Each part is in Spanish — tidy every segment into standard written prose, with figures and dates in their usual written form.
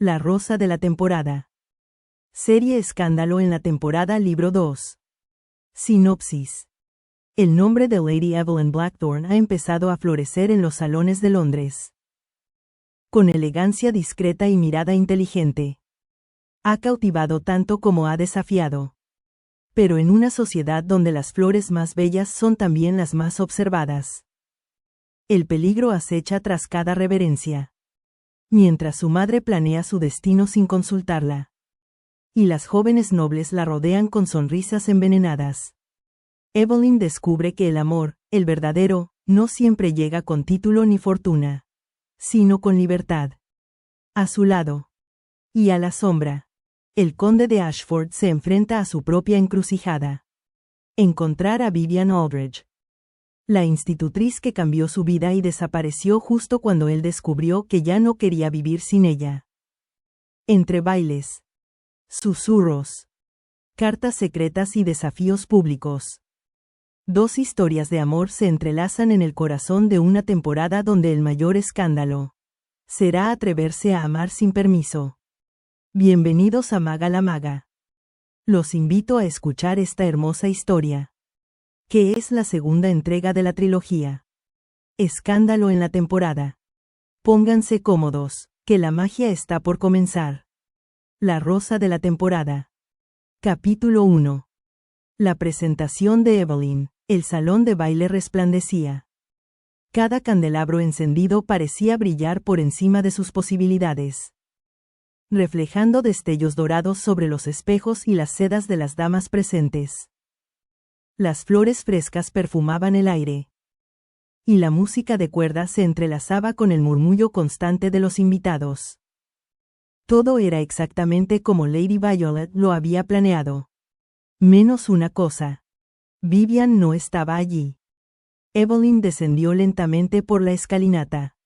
La rosa de la temporada. Serie Escándalo en la temporada libro 2. Sinopsis. El nombre de Lady Evelyn Blackthorne ha empezado a florecer en los salones de Londres. Con elegancia discreta y mirada inteligente. Ha cautivado tanto como ha desafiado. Pero en una sociedad donde las flores más bellas son también las más observadas. El peligro acecha tras cada reverencia. Mientras su madre planea su destino sin consultarla. Y las jóvenes nobles la rodean con sonrisas envenenadas. Evelyn descubre que el amor, el verdadero, no siempre llega con título ni fortuna, sino con libertad. A su lado. Y a la sombra. El conde de Ashford se enfrenta a su propia encrucijada. Encontrar a Vivian Aldridge. La institutriz que cambió su vida y desapareció justo cuando él descubrió que ya no quería vivir sin ella. Entre bailes. Susurros. Cartas secretas y desafíos públicos. Dos historias de amor se entrelazan en el corazón de una temporada donde el mayor escándalo será atreverse a amar sin permiso. Bienvenidos a Maga la Maga. Los invito a escuchar esta hermosa historia, que es la segunda entrega de la trilogía. Escándalo en la temporada. Pónganse cómodos, que la magia está por comenzar. La rosa de la temporada. Capítulo 1. La presentación de Evelyn. El salón de baile resplandecía. Cada candelabro encendido parecía brillar por encima de sus posibilidades, reflejando destellos dorados sobre los espejos y las sedas de las damas presentes. Las flores frescas perfumaban el aire, y la música de cuerda se entrelazaba con el murmullo constante de los invitados. Todo era exactamente como Lady Violet lo había planeado. Menos una cosa. Vivian no estaba allí. Evelyn descendió lentamente por la escalinata.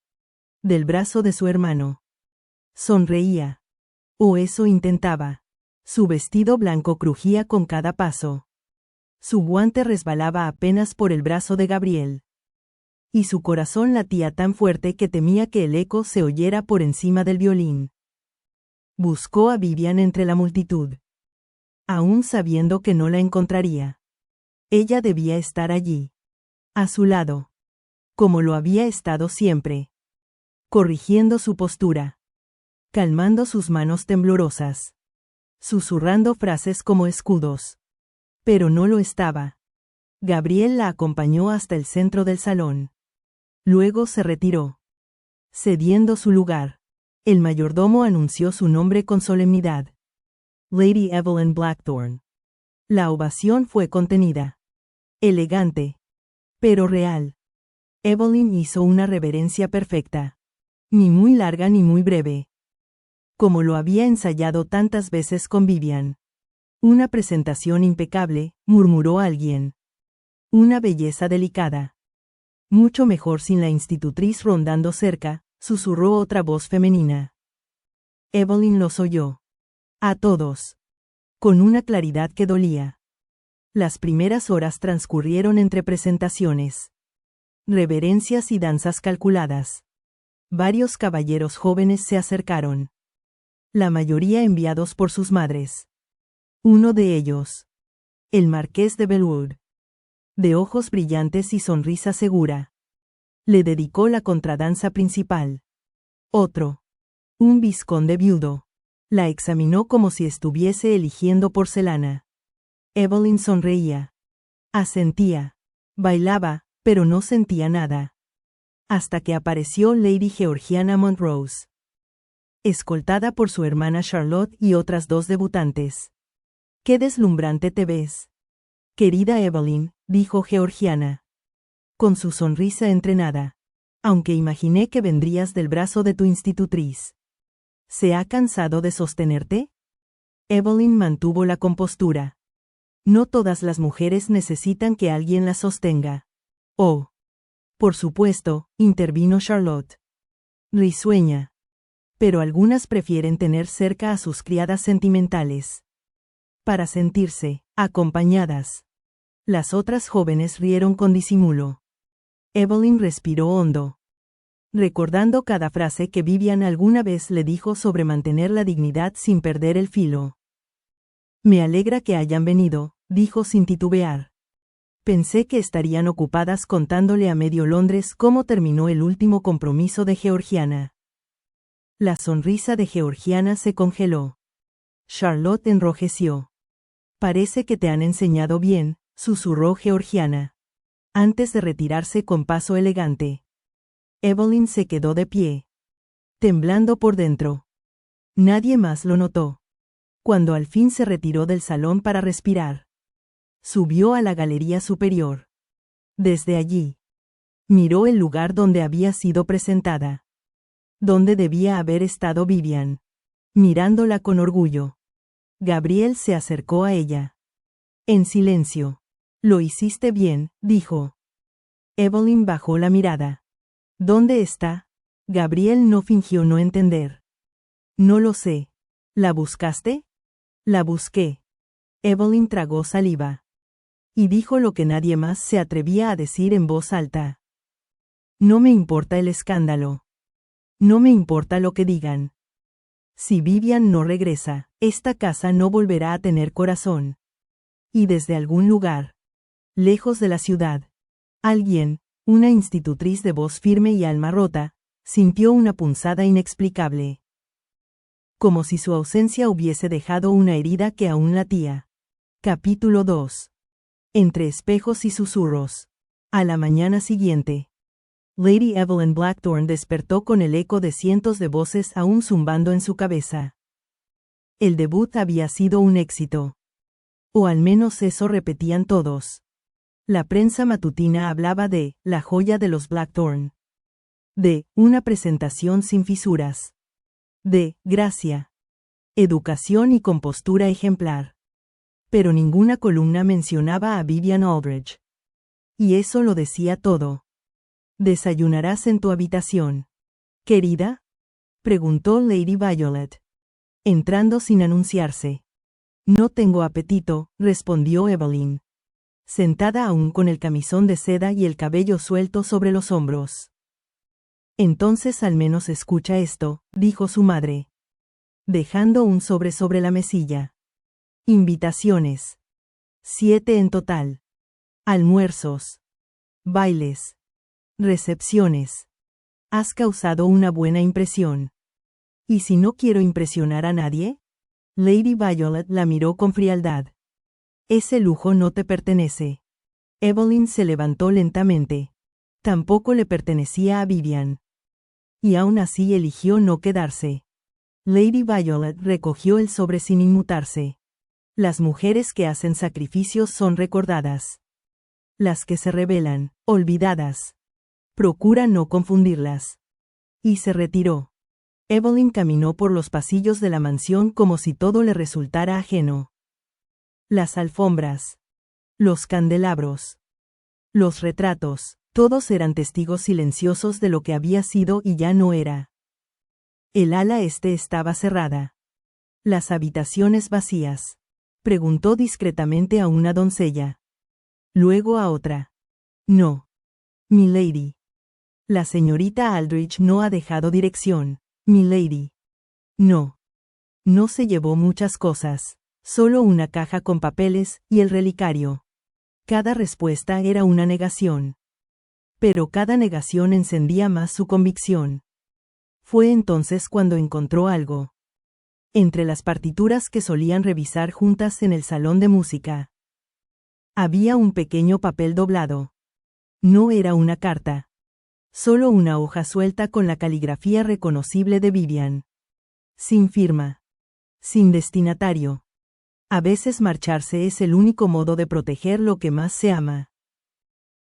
Del brazo de su hermano. Sonreía. O eso intentaba. Su vestido blanco crujía con cada paso. Su guante resbalaba apenas por el brazo de Gabriel. Y su corazón latía tan fuerte que temía que el eco se oyera por encima del violín. Buscó a Vivian entre la multitud. Aún sabiendo que no la encontraría. Ella debía estar allí. A su lado. Como lo había estado siempre. Corrigiendo su postura. Calmando sus manos temblorosas. Susurrando frases como escudos. Pero no lo estaba. Gabriel la acompañó hasta el centro del salón. Luego se retiró. Cediendo su lugar. El mayordomo anunció su nombre con solemnidad. Lady Evelyn Blackthorne. La ovación fue contenida. Elegante. Pero real. Evelyn hizo una reverencia perfecta. Ni muy larga ni muy breve. Como lo había ensayado tantas veces con Vivian. Una presentación impecable, murmuró alguien. Una belleza delicada. Mucho mejor sin la institutriz rondando cerca, susurró otra voz femenina. Evelyn los oyó. A todos. Con una claridad que dolía. Las primeras horas transcurrieron entre presentaciones. Reverencias y danzas calculadas. Varios caballeros jóvenes se acercaron. La mayoría enviados por sus madres. Uno de ellos. El marqués de Belwood. De ojos brillantes y sonrisa segura. Le dedicó la contradanza principal. Otro. Un vizconde viudo. La examinó como si estuviese eligiendo porcelana. Evelyn sonreía. Asentía. Bailaba, pero no sentía nada. Hasta que apareció Lady Georgiana Montrose. Escoltada por su hermana Charlotte y otras dos debutantes. «¡Qué deslumbrante te ves!» «Querida Evelyn», dijo Georgiana. Con su sonrisa entrenada. «Aunque imaginé que vendrías del brazo de tu institutriz. ¿Se ha cansado de sostenerte?» Evelyn mantuvo la compostura. No todas las mujeres necesitan que alguien las sostenga. Oh. Por supuesto, intervino Charlotte. Risueña. Pero algunas prefieren tener cerca a sus criadas sentimentales. Para sentirse acompañadas. Las otras jóvenes rieron con disimulo. Evelyn respiró hondo. recordando cada frase que Vivian alguna vez le dijo sobre mantener la dignidad sin perder el filo. Me alegra que hayan venido, dijo sin titubear. Pensé que estarían ocupadas contándole a medio Londres cómo terminó el último compromiso de Georgiana. La sonrisa de Georgiana se congeló. Charlotte enrojeció. Parece que te han enseñado bien, susurró Georgiana, antes de retirarse con paso elegante. Evelyn se quedó de pie, temblando por dentro. Nadie más lo notó. Cuando al fin se retiró del salón para respirar, subió a la galería superior. Desde allí, miró el lugar donde había sido presentada, donde debía haber estado Vivian, mirándola con orgullo. Gabriel se acercó a ella. En silencio. Lo hiciste bien, dijo. Evelyn bajó la mirada. ¿Dónde está? Gabriel no fingió no entender. No lo sé. ¿La buscaste? La busqué. Evelyn tragó saliva. Y dijo lo que nadie más se atrevía a decir en voz alta. No me importa el escándalo. No me importa lo que digan. Si Vivian no regresa, esta casa no volverá a tener corazón. Y desde algún lugar, lejos de la ciudad, alguien, una institutriz de voz firme y alma rota, sintió una punzada inexplicable. Como si su ausencia hubiese dejado una herida que aún latía. Capítulo 2. Entre espejos y susurros. A la mañana siguiente, Lady Evelyn Blackthorne despertó con el eco de cientos de voces aún zumbando en su cabeza. El debut había sido un éxito. O al menos eso repetían todos. La prensa matutina hablaba de la joya de los Blackthorne. De una presentación sin fisuras. De gracia, educación y compostura ejemplar. Pero ninguna columna mencionaba a Vivian Aldridge. Y eso lo decía todo. ¿Desayunarás en tu habitación, querida?, preguntó Lady Violet, entrando sin anunciarse. No tengo apetito, respondió Evelyn, sentada aún con el camisón de seda y el cabello suelto sobre los hombros. Entonces al menos escucha esto, dijo su madre, dejando un sobre la mesilla. Invitaciones. 7 en total. Almuerzos. Bailes. Recepciones. Has causado una buena impresión. ¿Y si no quiero impresionar a nadie? Lady Violet la miró con frialdad. Ese lujo no te pertenece. Evelyn se levantó lentamente. Tampoco le pertenecía a Vivian. Y aún así eligió no quedarse. Lady Violet recogió el sobre sin inmutarse. Las mujeres que hacen sacrificios son recordadas. Las que se rebelan, olvidadas. Procura no confundirlas. Y se retiró. Evelyn caminó por los pasillos de la mansión como si todo le resultara ajeno. Las alfombras. Los candelabros. Los retratos, todos eran testigos silenciosos de lo que había sido y ya no era. El ala este estaba cerrada. Las habitaciones vacías. Preguntó discretamente a una doncella. Luego a otra. No. Milady. La señorita Aldridge no ha dejado dirección. Milady. No. No se llevó muchas cosas, solo una caja con papeles y el relicario. Cada respuesta era una negación. Pero cada negación encendía más su convicción. Fue entonces cuando encontró algo. Entre las partituras que solían revisar juntas en el salón de música, había un pequeño papel doblado. No era una carta. Solo una hoja suelta con la caligrafía reconocible de Vivian. Sin firma. Sin destinatario. A veces marcharse es el único modo de proteger lo que más se ama.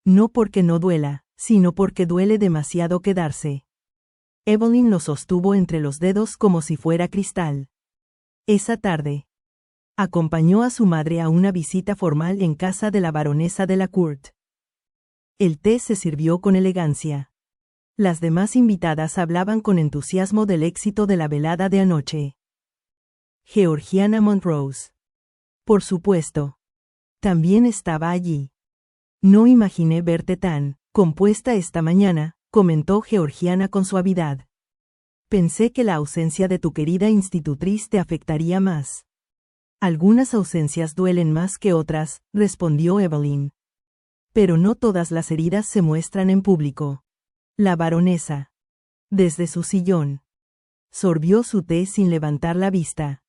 No porque no duela, sino porque duele demasiado quedarse. Evelyn lo sostuvo entre los dedos como si fuera cristal. Esa tarde, acompañó a su madre a una visita formal en casa de la baronesa de la Court. El té se sirvió con elegancia. Las demás invitadas hablaban con entusiasmo del éxito de la velada de anoche. Georgiana Montrose. Por supuesto. También estaba allí. No imaginé verte tan compuesta esta mañana, comentó Georgiana con suavidad. Pensé que la ausencia de tu querida institutriz te afectaría más. Algunas ausencias duelen más que otras, respondió Evelyn. Pero no todas las heridas se muestran en público. La baronesa, desde su sillón, sorbió su té sin levantar la vista.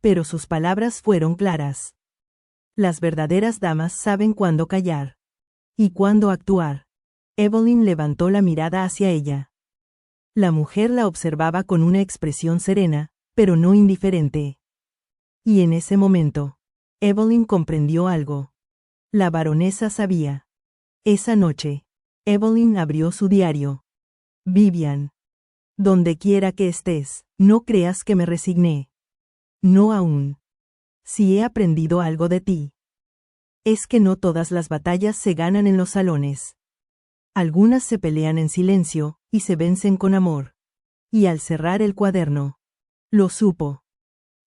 Pero sus palabras fueron claras. Las verdaderas damas saben cuándo callar y cuándo actuar. Evelyn levantó la mirada hacia ella. La mujer la observaba con una expresión serena, pero no indiferente. Y en ese momento, Evelyn comprendió algo. La baronesa sabía. Esa noche, Evelyn abrió su diario. Vivian. Donde quiera que estés, no creas que me resigné. No aún. Si he aprendido algo de ti. Es que no todas las batallas se ganan en los salones. Algunas se pelean en silencio, y se vencen con amor. Y al cerrar el cuaderno, lo supo.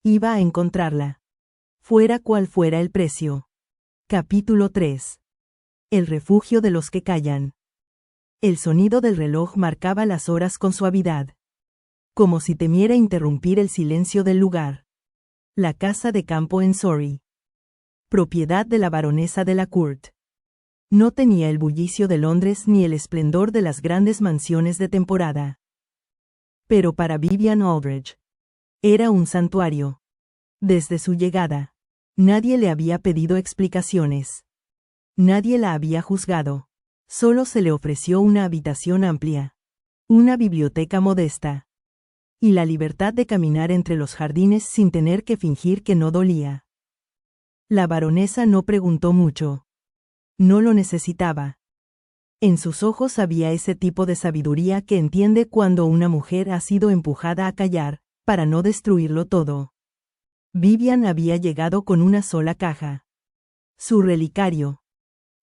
Iba a encontrarla. Fuera cual fuera el precio. Capítulo 3. El refugio de los que callan. El sonido del reloj marcaba las horas con suavidad. Como si temiera interrumpir el silencio del lugar. La casa de campo en Surrey. Propiedad de la baronesa de la Court. No tenía el bullicio de Londres ni el esplendor de las grandes mansiones de temporada. Pero para Vivian Aldridge, era un santuario. Desde su llegada, nadie le había pedido explicaciones. Nadie la había juzgado. Solo se le ofreció una habitación amplia. Una biblioteca modesta. Y la libertad de caminar entre los jardines sin tener que fingir que no dolía. La baronesa no preguntó mucho. No lo necesitaba. En sus ojos había ese tipo de sabiduría que entiende cuando una mujer ha sido empujada a callar, para no destruirlo todo. Vivian había llegado con una sola caja. Su relicario.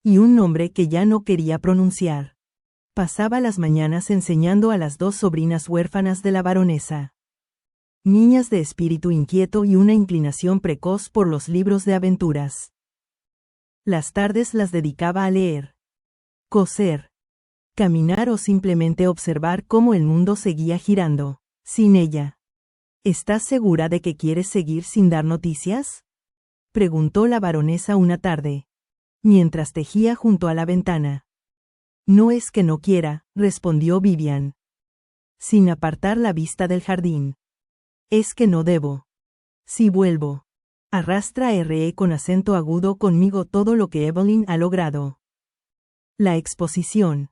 Y un nombre que ya no quería pronunciar. Pasaba las mañanas enseñando a las dos sobrinas huérfanas de la baronesa. Niñas de espíritu inquieto y una inclinación precoz por los libros de aventuras. Las tardes las dedicaba a leer, coser, caminar o simplemente observar cómo el mundo seguía girando, sin ella. ¿Estás segura de que quieres seguir sin dar noticias?, preguntó la baronesa una tarde, mientras tejía junto a la ventana. No es que no quiera, respondió Vivian, sin apartar la vista del jardín. Es que no debo. Si vuelvo. Arrastra R.E. con acento agudo conmigo todo lo que Evelyn ha logrado. La exposición.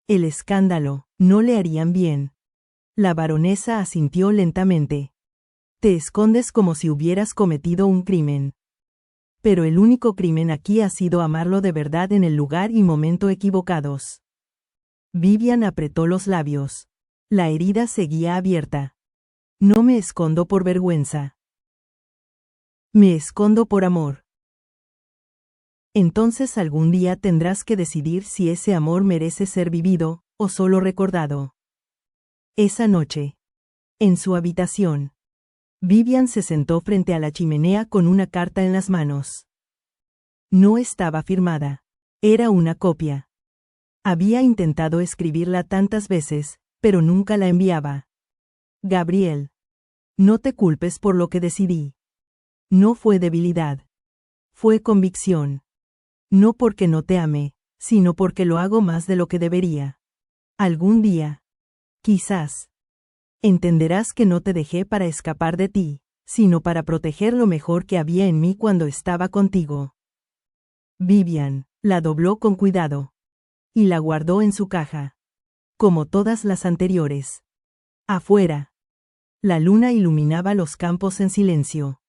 El escándalo, no le harían bien. La baronesa asintió lentamente. Te escondes como si hubieras cometido un crimen. Pero el único crimen aquí ha sido amarlo de verdad en el lugar y momento equivocados. Vivian apretó los labios. La herida seguía abierta. No me escondo por vergüenza. Me escondo por amor. Entonces algún día tendrás que decidir si ese amor merece ser vivido, o solo recordado. Esa noche, en su habitación, Vivian se sentó frente a la chimenea con una carta en las manos. No estaba firmada. Era una copia. Había intentado escribirla tantas veces, pero nunca la enviaba. Gabriel. No te culpes por lo que decidí. No fue debilidad. Fue convicción. No porque no te ame, sino porque lo hago más de lo que debería. Algún día, quizás, entenderás que no te dejé para escapar de ti, sino para proteger lo mejor que había en mí cuando estaba contigo. Vivian la dobló con cuidado. Y la guardó en su caja. Como todas las anteriores. Afuera. La luna iluminaba los campos en silencio.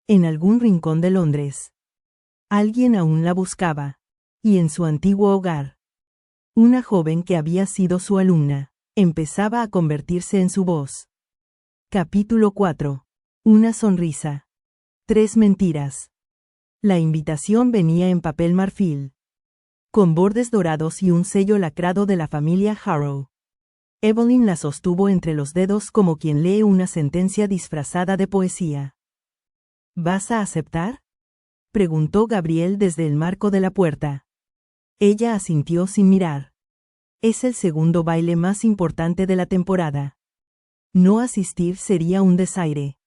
En algún rincón de Londres. Alguien aún la buscaba. Y en su antiguo hogar. Una joven que había sido su alumna, empezaba a convertirse en su voz. Capítulo 4. Una sonrisa. 3 mentiras. La invitación venía en papel marfil, con bordes dorados y un sello lacrado de la familia Harrow. Evelyn la sostuvo entre los dedos como quien lee una sentencia disfrazada de poesía. ¿Vas a aceptar?, preguntó Gabriel desde el marco de la puerta. Ella asintió sin mirar. Es el segundo baile más importante de la temporada. No asistir sería un desaire.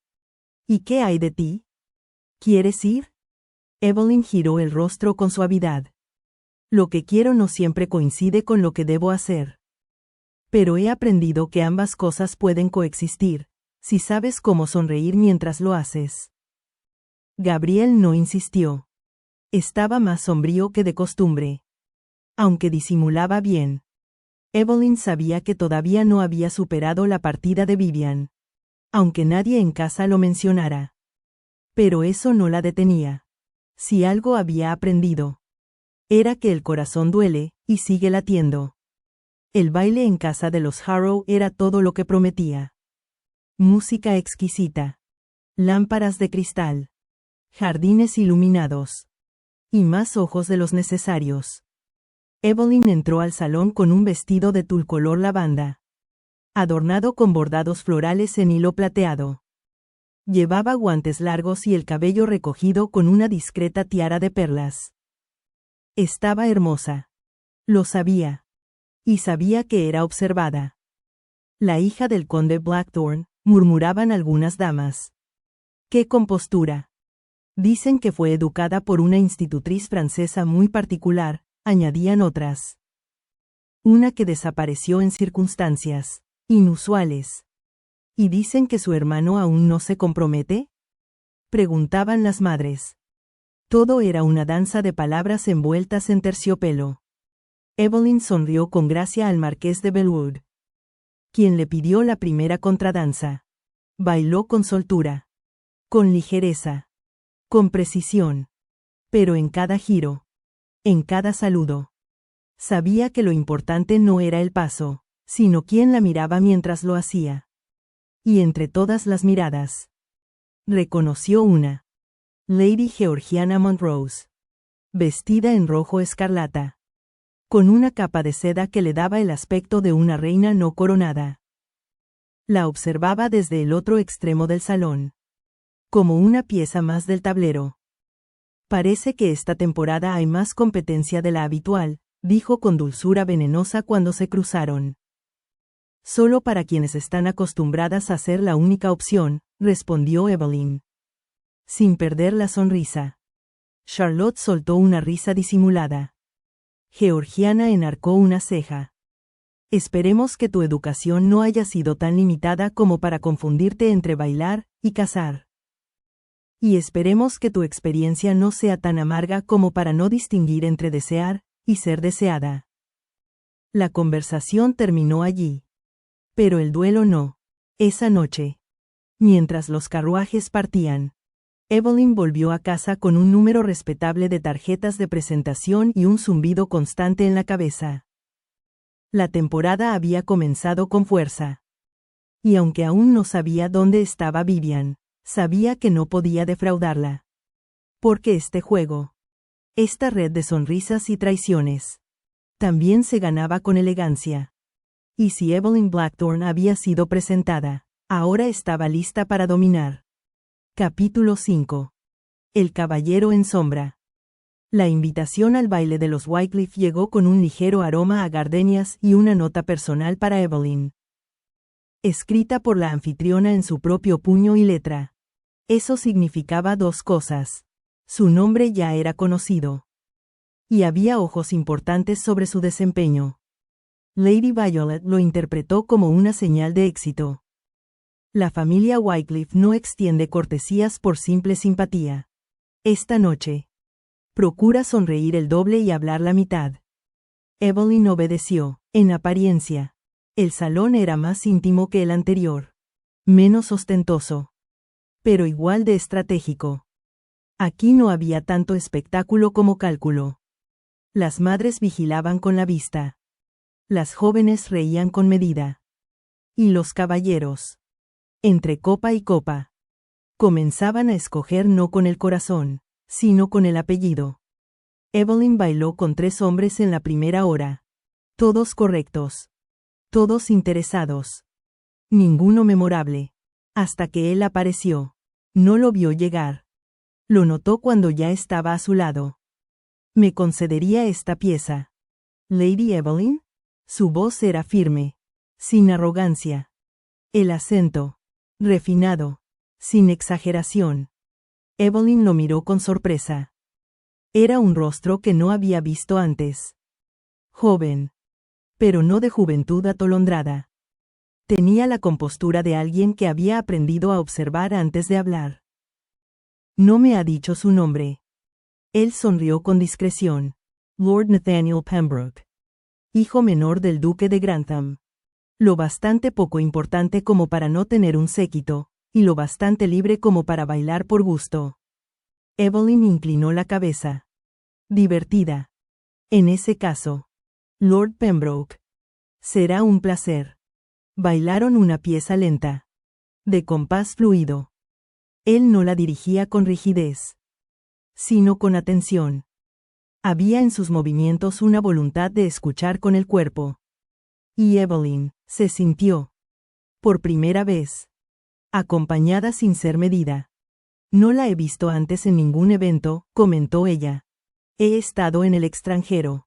¿Y qué hay de ti? ¿Quieres ir? Evelyn giró el rostro con suavidad. Lo que quiero no siempre coincide con lo que debo hacer. Pero he aprendido que ambas cosas pueden coexistir, si sabes cómo sonreír mientras lo haces. Gabriel no insistió. Estaba más sombrío que de costumbre. Aunque disimulaba bien. Evelyn sabía que todavía no había superado la partida de Vivian. Aunque nadie en casa lo mencionara. Pero eso no la detenía. Si algo había aprendido, era que el corazón duele, y sigue latiendo. El baile en casa de los Harrow era todo lo que prometía. Música exquisita. Lámparas de cristal. Jardines iluminados. Y más ojos de los necesarios. Evelyn entró al salón con un vestido de tul color lavanda, adornado con bordados florales en hilo plateado. Llevaba guantes largos y el cabello recogido con una discreta tiara de perlas. Estaba hermosa. Lo sabía. Y sabía que era observada. La hija del conde Blackthorn, murmuraban algunas damas. ¡Qué compostura! Dicen que fue educada por una institutriz francesa muy particular, añadían otras. Una que desapareció en circunstancias inusuales. ¿Y dicen que su hermano aún no se compromete? Preguntaban las madres. Todo era una danza de palabras envueltas en terciopelo. Evelyn sonrió con gracia al marqués de Bellwood, quien le pidió la primera contradanza. Bailó con soltura, con ligereza, con precisión. Pero en cada giro, en cada saludo, sabía que lo importante no era el paso, sino quién la miraba mientras lo hacía. Y entre todas las miradas, reconoció una. Lady Georgiana Montrose. Vestida en rojo escarlata. Con una capa de seda que le daba el aspecto de una reina no coronada. La observaba desde el otro extremo del salón. Como una pieza más del tablero. Parece que esta temporada hay más competencia de la habitual, dijo con dulzura venenosa cuando se cruzaron. Solo para quienes están acostumbradas a ser la única opción, respondió Evelyn. Sin perder la sonrisa. Charlotte soltó una risa disimulada. Georgiana enarcó una ceja. Esperemos que tu educación no haya sido tan limitada como para confundirte entre bailar y cazar. Y esperemos que tu experiencia no sea tan amarga como para no distinguir entre desear y ser deseada. La conversación terminó allí. Pero el duelo no. Esa noche, mientras los carruajes partían, Evelyn volvió a casa con un número respetable de tarjetas de presentación y un zumbido constante en la cabeza. La temporada había comenzado con fuerza. Y aunque aún no sabía dónde estaba Vivian, sabía que no podía defraudarla. Porque este juego, esta red de sonrisas y traiciones, también se ganaba con elegancia. Y si Evelyn Blackthorn había sido presentada, ahora estaba lista para dominar. Capítulo 5. El caballero en sombra. La invitación al baile de los Wycliffe llegó con un ligero aroma a gardenias y una nota personal para Evelyn. Escrita por la anfitriona en su propio puño y letra. Eso significaba dos cosas. Su nombre ya era conocido. Y había ojos importantes sobre su desempeño. Lady Violet lo interpretó como una señal de éxito. La familia Wycliffe no extiende cortesías por simple simpatía. Esta noche, procura sonreír el doble y hablar la mitad. Evelyn obedeció, en apariencia. El salón era más íntimo que el anterior. Menos ostentoso. Pero igual de estratégico. Aquí no había tanto espectáculo como cálculo. Las madres vigilaban con la vista. Las jóvenes reían con medida. Y los caballeros, entre copa y copa, comenzaban a escoger no con el corazón, sino con el apellido. Evelyn bailó con 3 hombres en la primera hora. Todos correctos. Todos interesados. Ninguno memorable. Hasta que él apareció. No lo vio llegar. Lo notó cuando ya estaba a su lado. ¿Me concedería esta pieza, Lady Evelyn? Su voz era firme, sin arrogancia. El acento, refinado, sin exageración. Evelyn lo miró con sorpresa. Era un rostro que no había visto antes. Joven, pero no de juventud atolondrada. Tenía la compostura de alguien que había aprendido a observar antes de hablar. No me ha dicho su nombre. Él sonrió con discreción. Lord Nathaniel Pembroke. Hijo menor del duque de Grantham. Lo bastante poco importante como para no tener un séquito, y lo bastante libre como para bailar por gusto. Evelyn inclinó la cabeza. Divertida. En ese caso, Lord Pembroke. Será un placer. Bailaron una pieza lenta. De compás fluido. Él no la dirigía con rigidez, sino con atención. Había en sus movimientos una voluntad de escuchar con el cuerpo. Y Evelyn se sintió, por primera vez, acompañada sin ser medida. No la he visto antes en ningún evento, comentó ella. He estado en el extranjero.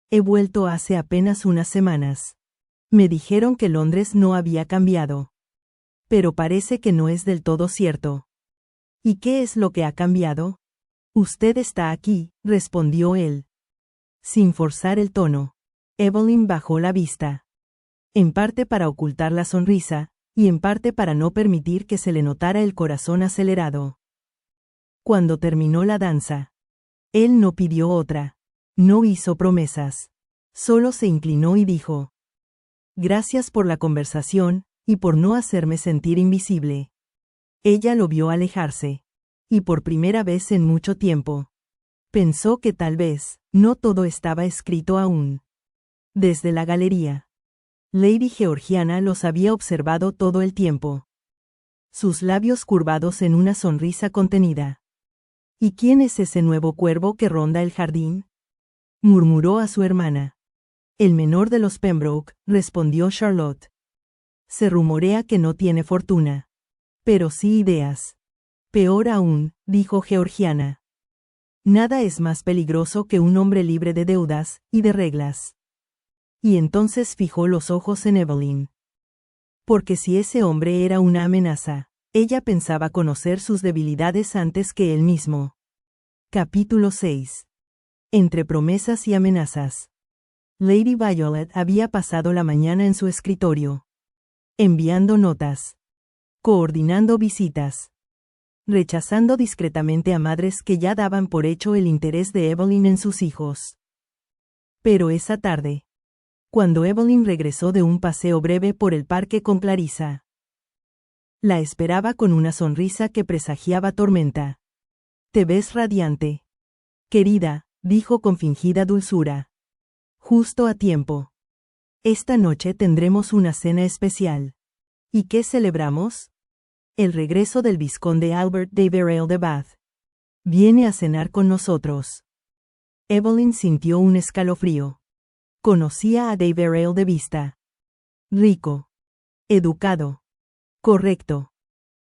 He vuelto hace apenas unas semanas. Me dijeron que Londres no había cambiado. Pero parece que no es del todo cierto. ¿Y qué es lo que ha cambiado? Usted está aquí, respondió él. Sin forzar el tono, Evelyn bajó la vista. En parte para ocultar la sonrisa, y en parte para no permitir que se le notara el corazón acelerado. Cuando terminó la danza, él no pidió otra. No hizo promesas. Solo se inclinó y dijo: Gracias por la conversación, y por no hacerme sentir invisible. Ella lo vio alejarse. Y por primera vez en mucho tiempo. Pensó que tal vez, no todo estaba escrito aún. Desde la galería, Lady Georgiana los había observado todo el tiempo. Sus labios curvados en una sonrisa contenida. ¿Y quién es ese nuevo cuervo que ronda el jardín? Murmuró a su hermana. El menor de los Pembroke, respondió Charlotte. Se rumorea que no tiene fortuna. Pero sí ideas. Peor aún, dijo Georgiana. Nada es más peligroso que un hombre libre de deudas y de reglas. Y entonces fijó los ojos en Evelyn. Porque si ese hombre era una amenaza, ella pensaba conocer sus debilidades antes que él mismo. Capítulo 6. Entre promesas y amenazas. Lady Violet había pasado la mañana en su escritorio, enviando notas, coordinando visitas, rechazando discretamente a madres que ya daban por hecho el interés de Evelyn en sus hijos. Pero esa tarde, cuando Evelyn regresó de un paseo breve por el parque con Clarissa, la esperaba con una sonrisa que presagiaba tormenta. «Te ves radiante, querida», dijo con fingida dulzura. «Justo a tiempo. Esta noche tendremos una cena especial. ¿Y qué celebramos? El regreso del vizconde Albert de Verrall de Bath. Viene a cenar con nosotros». Evelyn sintió un escalofrío. Conocía a de Verrall de vista. Rico. Educado. Correcto.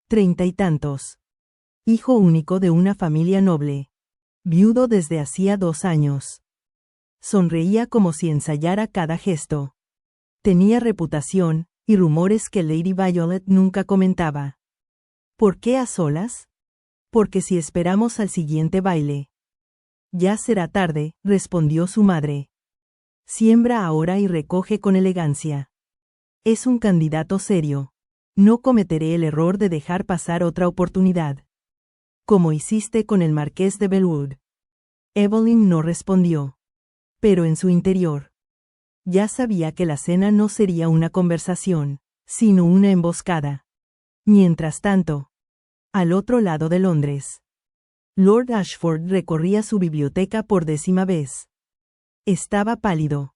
30 y tantos. Hijo único de una familia noble. Viudo desde hacía 2 años. Sonreía como si ensayara cada gesto. Tenía reputación, y rumores que Lady Violet nunca comentaba. ¿Por qué a solas? Porque si esperamos al siguiente baile. Ya será tarde, respondió su madre. Siembra ahora y recoge con elegancia. Es un candidato serio. No cometeré el error de dejar pasar otra oportunidad. Como hiciste con el marqués de Belwood. Evelyn no respondió. Pero en su interior, ya sabía que la cena no sería una conversación, sino una emboscada. Mientras tanto, al otro lado de Londres, Lord Ashford recorría su biblioteca por 10ª vez. Estaba pálido.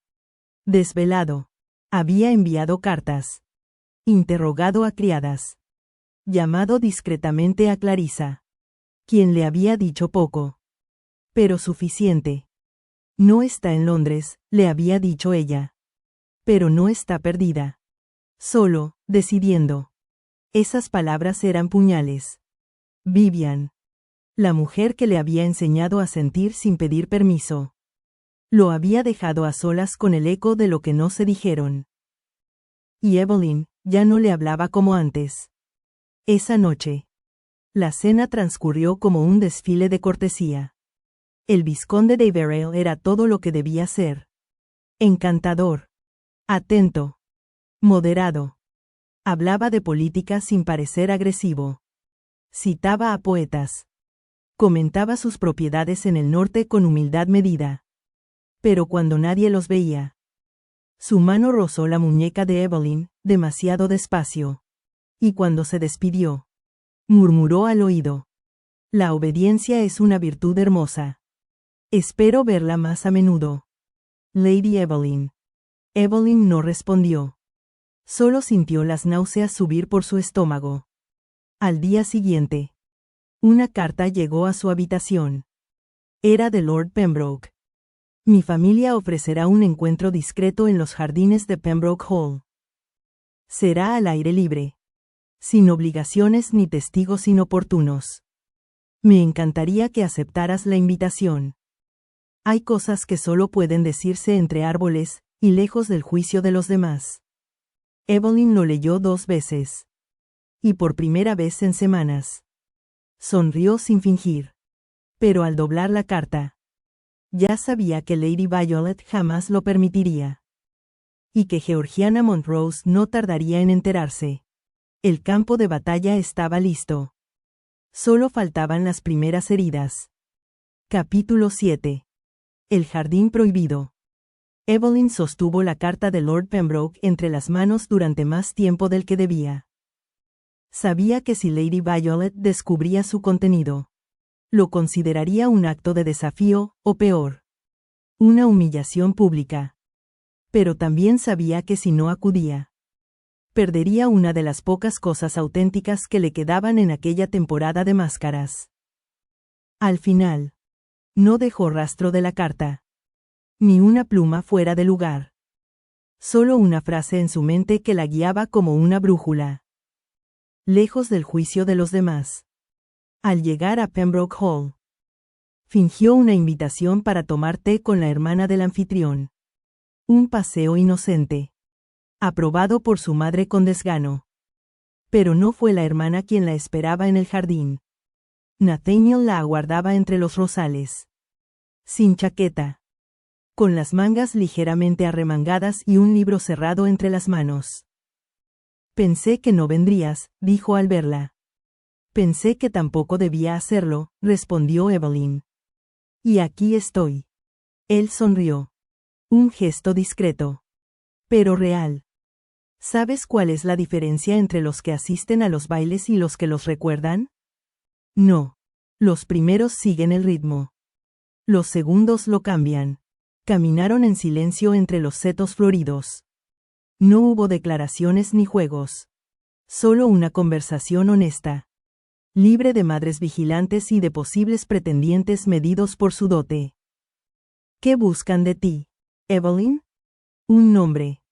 Desvelado. Había enviado cartas. Interrogado a criadas. Llamado discretamente a Clarissa, quien le había dicho poco. Pero suficiente. No está en Londres, le había dicho ella. Pero no está perdida. Solo, decidiendo. Esas palabras eran puñales. Vivian. La mujer que le había enseñado a sentir sin pedir permiso. Lo había dejado a solas con el eco de lo que no se dijeron. Y Evelyn ya no le hablaba como antes. Esa noche, la cena transcurrió como un desfile de cortesía. El vizconde de Everail era todo lo que debía ser. Encantador. Atento. Moderado. Hablaba de política sin parecer agresivo. Citaba a poetas. Comentaba sus propiedades en el norte con humildad medida. Pero cuando nadie los veía, su mano rozó la muñeca de Evelyn, demasiado despacio. Y cuando se despidió, murmuró al oído: la obediencia es una virtud hermosa. Espero verla más a menudo. Lady Evelyn. Evelyn no respondió. Solo sintió las náuseas subir por su estómago. Al día siguiente, una carta llegó a su habitación. Era de Lord Pembroke. Mi familia ofrecerá un encuentro discreto en los jardines de Pembroke Hall. Será al aire libre. Sin obligaciones ni testigos inoportunos. Me encantaría que aceptaras la invitación. Hay cosas que solo pueden decirse entre árboles, y lejos del juicio de los demás. Evelyn lo leyó 2 veces. Y por primera vez en semanas. Sonrió sin fingir. Pero al doblar la carta, ya sabía que Lady Violet jamás lo permitiría. Y que Georgiana Montrose no tardaría en enterarse. El campo de batalla estaba listo. Solo faltaban las primeras heridas. Capítulo 7. El jardín prohibido. Evelyn sostuvo la carta de Lord Pembroke entre las manos durante más tiempo del que debía. Sabía que si Lady Violet descubría su contenido, lo consideraría un acto de desafío, o peor, una humillación pública. Pero también sabía que si no acudía, perdería una de las pocas cosas auténticas que le quedaban en aquella temporada de máscaras. Al final, no dejó rastro de la carta. Ni una pluma fuera de lugar. Solo una frase en su mente que la guiaba como una brújula. Lejos del juicio de los demás. Al llegar a Pembroke Hall, fingió una invitación para tomar té con la hermana del anfitrión. Un paseo inocente. Aprobado por su madre con desgano. Pero no fue la hermana quien la esperaba en el jardín. Nathaniel la aguardaba entre los rosales. Sin chaqueta. Con las mangas ligeramente arremangadas y un libro cerrado entre las manos. Pensé que no vendrías, dijo al verla. Pensé que tampoco debía hacerlo, respondió Evelyn. Y aquí estoy. Él sonrió. Un gesto discreto. Pero real. ¿Sabes cuál es la diferencia entre los que asisten a los bailes y los que los recuerdan? No. Los primeros siguen el ritmo. Los segundos lo cambian. Caminaron en silencio entre los setos floridos. No hubo declaraciones ni juegos. Solo una conversación honesta. Libre de madres vigilantes y de posibles pretendientes medidos por su dote. ¿Qué buscan de ti, Evelyn? Un nombre.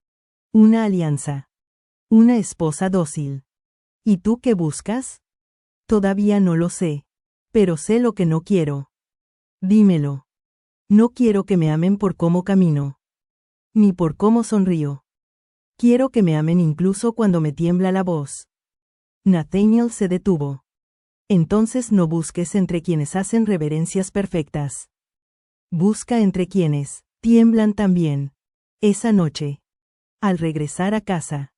Una alianza. Una esposa dócil. ¿Y tú qué buscas? Todavía no lo sé. Pero sé lo que no quiero. Dímelo. No quiero que me amen por cómo camino. Ni por cómo sonrío. Quiero que me amen incluso cuando me tiembla la voz. Nathaniel se detuvo. Entonces no busques entre quienes hacen reverencias perfectas. Busca entre quienes tiemblan también. Esa noche, al regresar a casa,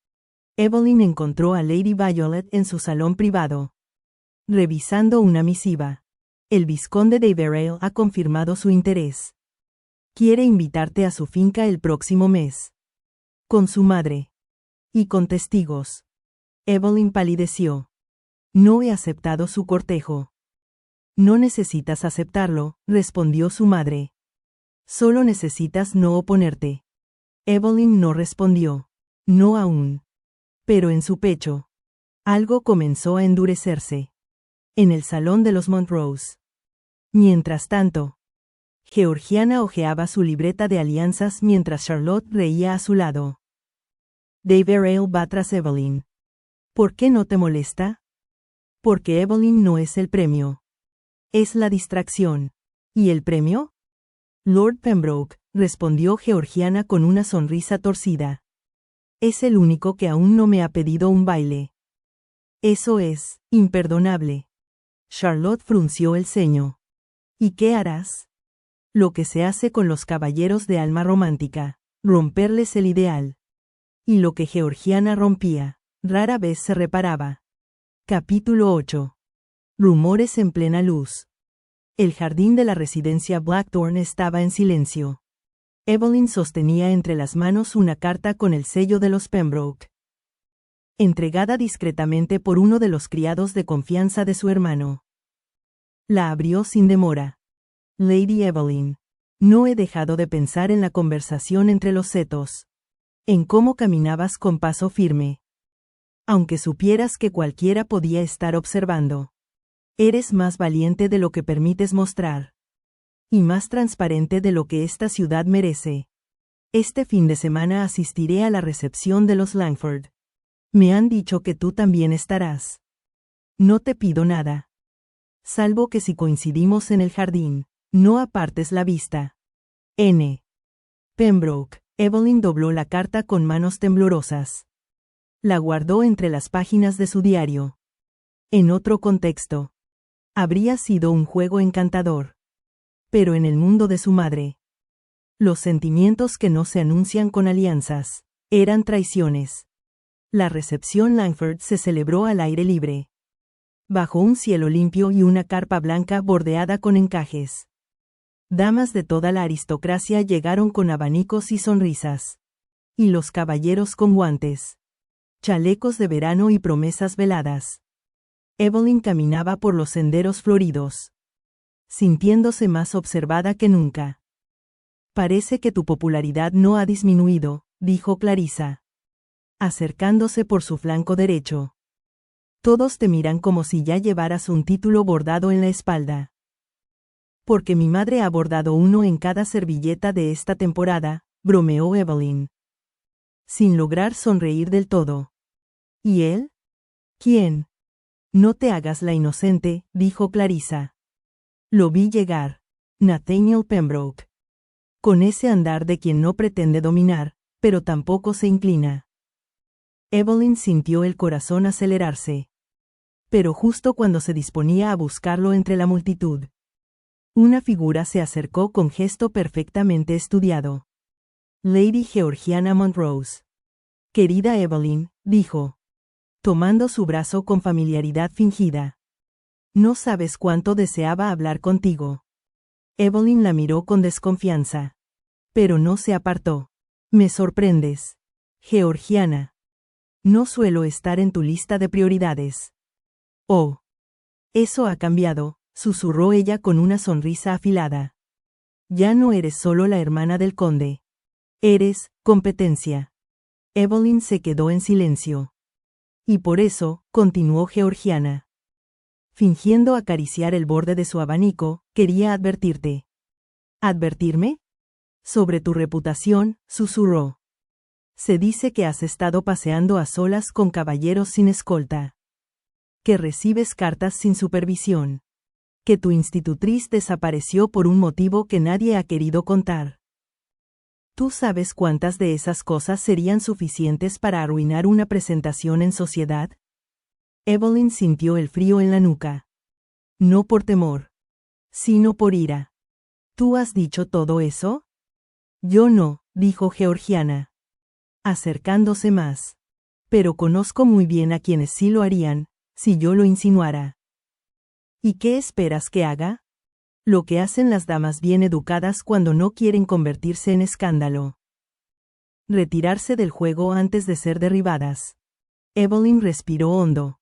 Evelyn encontró a Lady Violet en su salón privado. Revisando una misiva. El vizconde de Everail ha confirmado su interés. Quiere invitarte a su finca el próximo mes. Con su madre. Y con testigos. Evelyn palideció. No he aceptado su cortejo. No necesitas aceptarlo, respondió su madre. Solo necesitas no oponerte. Evelyn no respondió. No aún. Pero en su pecho, algo comenzó a endurecerse. En el salón de los Montrose. Mientras tanto, Georgiana hojeaba su libreta de alianzas mientras Charlotte reía a su lado. Everail va tras Evelyn. ¿Por qué no te molesta? Porque Evelyn no es el premio. Es la distracción. ¿Y el premio? Lord Pembroke, respondió Georgiana con una sonrisa torcida. Es el único que aún no me ha pedido un baile. Eso es imperdonable. Charlotte frunció el ceño. ¿Y qué harás? Lo que se hace con los caballeros de alma romántica, romperles el ideal. Y lo que Georgiana rompía, rara vez se reparaba. Capítulo 8. Rumores en plena luz. El jardín de la residencia Blackthorn estaba en silencio. Evelyn sostenía entre las manos una carta con el sello de los Pembroke, entregada discretamente por uno de los criados de confianza de su hermano. La abrió sin demora. Lady Evelyn. No he dejado de pensar en la conversación entre los setos. En cómo caminabas con paso firme. Aunque supieras que cualquiera podía estar observando. Eres más valiente de lo que permites mostrar. Y más transparente de lo que esta ciudad merece. Este fin de semana asistiré a la recepción de los Langford. Me han dicho que tú también estarás. No te pido nada. Salvo que si coincidimos en el jardín, no apartes la vista. N. Pembroke. Evelyn dobló la carta con manos temblorosas. La guardó entre las páginas de su diario. En otro contexto, habría sido un juego encantador. Pero en el mundo de su madre, los sentimientos que no se anuncian con alianzas, eran traiciones. La recepción Langford se celebró al aire libre. Bajo un cielo limpio y una carpa blanca bordeada con encajes. Damas de toda la aristocracia llegaron con abanicos y sonrisas. Y los caballeros con guantes, chalecos de verano y promesas veladas. Evelyn caminaba por los senderos floridos, sintiéndose más observada que nunca. Parece que tu popularidad no ha disminuido, dijo Clarissa, acercándose por su flanco derecho. Todos te miran como si ya llevaras un título bordado en la espalda. Porque mi madre ha bordado uno en cada servilleta de esta temporada, bromeó Evelyn, sin lograr sonreír del todo. ¿Y él? ¿Quién? No te hagas la inocente, dijo Clarissa. Lo vi llegar. Nathaniel Pembroke. Con ese andar de quien no pretende dominar, pero tampoco se inclina. Evelyn sintió el corazón acelerarse. Pero justo cuando se disponía a buscarlo entre la multitud, una figura se acercó con gesto perfectamente estudiado. Lady Georgiana Montrose. Querida Evelyn, dijo, tomando su brazo con familiaridad fingida. No sabes cuánto deseaba hablar contigo. Evelyn la miró con desconfianza. Pero no se apartó. Me sorprendes, Georgiana. No suelo estar en tu lista de prioridades. Oh. Eso ha cambiado, susurró ella con una sonrisa afilada. Ya no eres solo la hermana del conde. Eres competencia. Evelyn se quedó en silencio. Y por eso, continuó Georgiana, fingiendo acariciar el borde de su abanico, quería advertirte. ¿Advertirme? Sobre tu reputación, susurró. Se dice que has estado paseando a solas con caballeros sin escolta. Que recibes cartas sin supervisión. Que tu institutriz desapareció por un motivo que nadie ha querido contar. ¿Tú sabes cuántas de esas cosas serían suficientes para arruinar una presentación en sociedad? Evelyn sintió el frío en la nuca. No por temor, sino por ira. ¿Tú has dicho todo eso? Yo no, dijo Georgiana, acercándose más. Pero conozco muy bien a quienes sí lo harían, si yo lo insinuara. ¿Y qué esperas que haga? Lo que hacen las damas bien educadas cuando no quieren convertirse en escándalo. Retirarse del juego antes de ser derribadas. Evelyn respiró hondo.